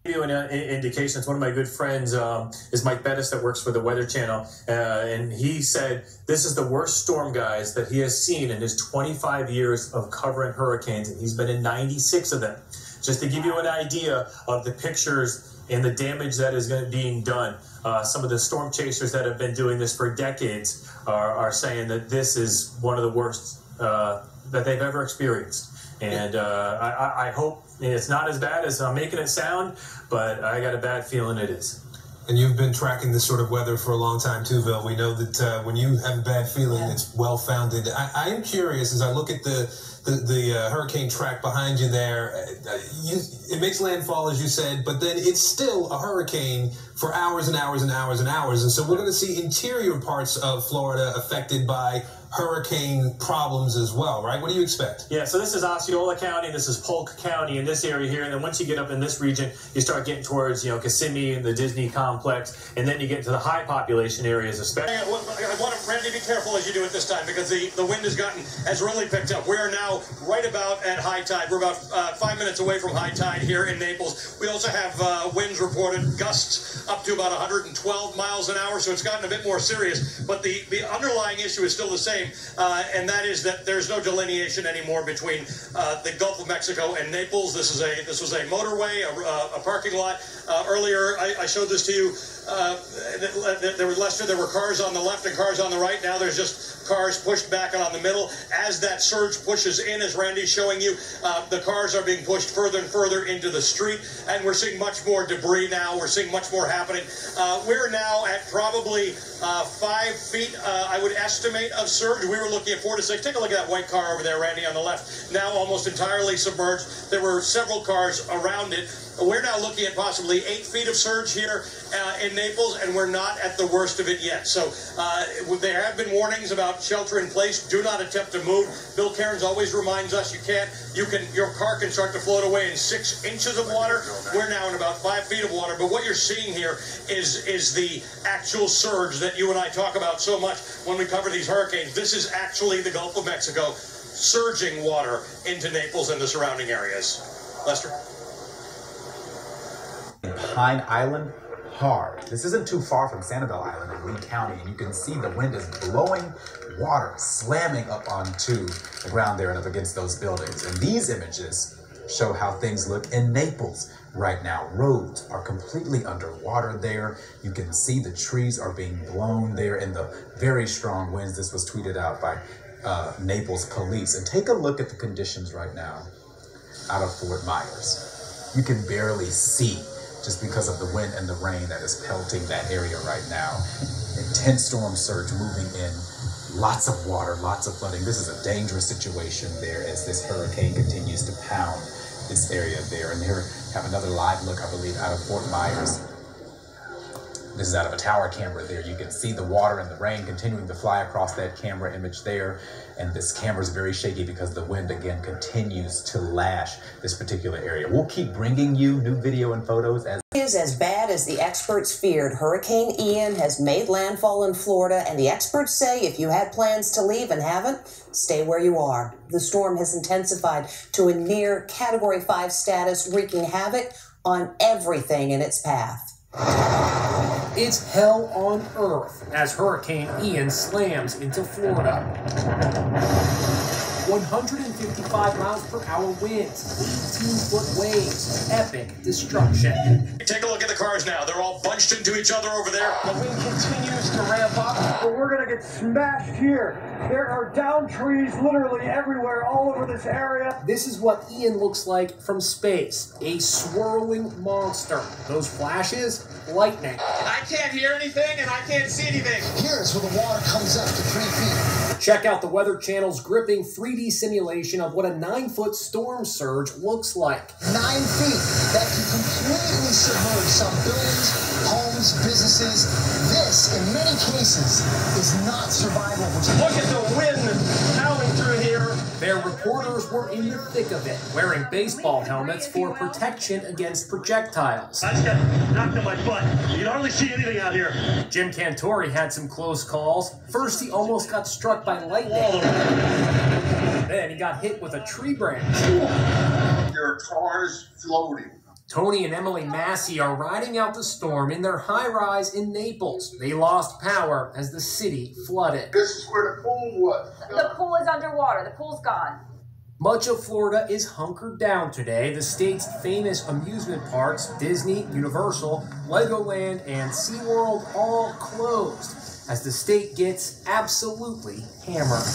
Give you an indication. It's one of my good friends is Mike Bettis that works for the Weather Channel, and he said this is the worst storm, guys, that he has seen in his 25 years of covering hurricanes, and he's been in 96 of them. Just to give you an idea of the pictures and the damage that is being done. Some of the storm chasers that have been doing this for decades are saying that this is one of the worst that they've ever experienced. And I hope it's not as bad as I'm making it sound, but I got a bad feeling it is. And you've been tracking this sort of weather for a long time too, Bill. We know that when you have a bad feeling, it's well-founded. I am curious, as I look at the hurricane track behind you there, it makes landfall, as you said, but then it's still a hurricane for hours and hours and hours and hours. And so we're going to see interior parts of Florida affected by hurricane problems as well, right? What do you expect? Yeah, so this is Osceola County, this is Polk County in this area here, and then once you get up in this region, you start getting towards, Kissimmee and the Disney complex, and then you get to the high population areas especially. I want Randy, be careful as you do it this time, because the wind has really picked up. We are now right about at high tide. We're about 5 minutes away from high tide here in Naples. We also have winds reported, gusts up to about 112 miles an hour, so it's gotten a bit more serious, but the underlying issue is still the same. And that is that there's no delineation anymore between the Gulf of Mexico and Naples. This was a motorway, a parking lot. Earlier, I showed this to you. There were cars on the left and cars on the right. Now there's just cars pushed back on the middle. As that surge pushes in, as Randy's showing you, the cars are being pushed further and further into the street, and we're seeing much more debris now. We're seeing much more happening. We're now at probably 5 feet, I would estimate, of surge. We were looking at 4 to 6. Take a look at that white car over there, Randy, on the left. Now almost entirely submerged. There were several cars around it. We're now looking at possibly 8 feet of surge here in Naples, and we're not at the worst of it yet. So there have been warnings about shelter in place. Do not attempt to move. Bill Cairns always reminds us your car can start to float away in 6 inches of water. We're now in about 5 feet of water. But what you're seeing here is the actual surge that you and I talk about so much when we cover these hurricanes. This is actually the Gulf of Mexico surging water into Naples and the surrounding areas. Lester? Pine Island, hard. This isn't too far from Sanibel Island in Lee County, and you can see the wind is blowing water, slamming up onto the ground there and up against those buildings. And these images show how things look in Naples right now. Roads are completely underwater there. You can see the trees are being blown there in the very strong winds. This was tweeted out by Naples police. And take a look at the conditions right now out of Fort Myers. You can barely see, just because of the wind and the rain that is pelting that area right now. Intense storm surge moving in, lots of water, lots of flooding. This is a dangerous situation there as this hurricane continues to pound this area there. And here we have another live look, I believe, out of Fort Myers. This is out of a tower camera there. You can see the water and the rain continuing to fly across that camera image there. And this camera is very shaky because the wind, again, continues to lash this particular area. We'll keep bringing you new video and photos as Is as bad as the experts feared. Hurricane Ian has made landfall in Florida, and the experts say if you had plans to leave and haven't, stay where you are. The storm has intensified to a near Category 5 status, wreaking havoc on everything in its path. It's hell on earth as Hurricane Ian slams into Florida. 155 miles per hour winds, 18-foot waves, epic destruction. Take a look at the cars now. They're all bunched into each other over there. The wind continues to ramp up, but we're going to get smashed here. There are down trees literally everywhere, all over this area. This is what Ian looks like from space, a swirling monster. Those flashes, lightning. I can't hear anything and I can't see anything. Here's where the water comes up to 3 feet. Check out the Weather Channel's gripping 3D simulation of what a 9-foot storm surge looks like. 9 feet that can completely submerge some buildings, homes, businesses. This, in many cases, is not survivable. Look at the wind howling through here. Their reporters were in the thick of it, wearing baseball helmets for protection against projectiles. I just got knocked on my butt. You can hardly see anything out here. Jim Cantori had some close calls. First, he almost got struck by lightning. Then he got hit with a tree branch. There are cars floating. Tony and Emily Massey are riding out the storm in their high-rise in Naples. They lost power as the city flooded. This is where the pool was. The pool is underwater. The pool's gone. Much of Florida is hunkered down today. The state's famous amusement parks, Disney, Universal, Legoland, and SeaWorld all closed as the state gets absolutely hammered.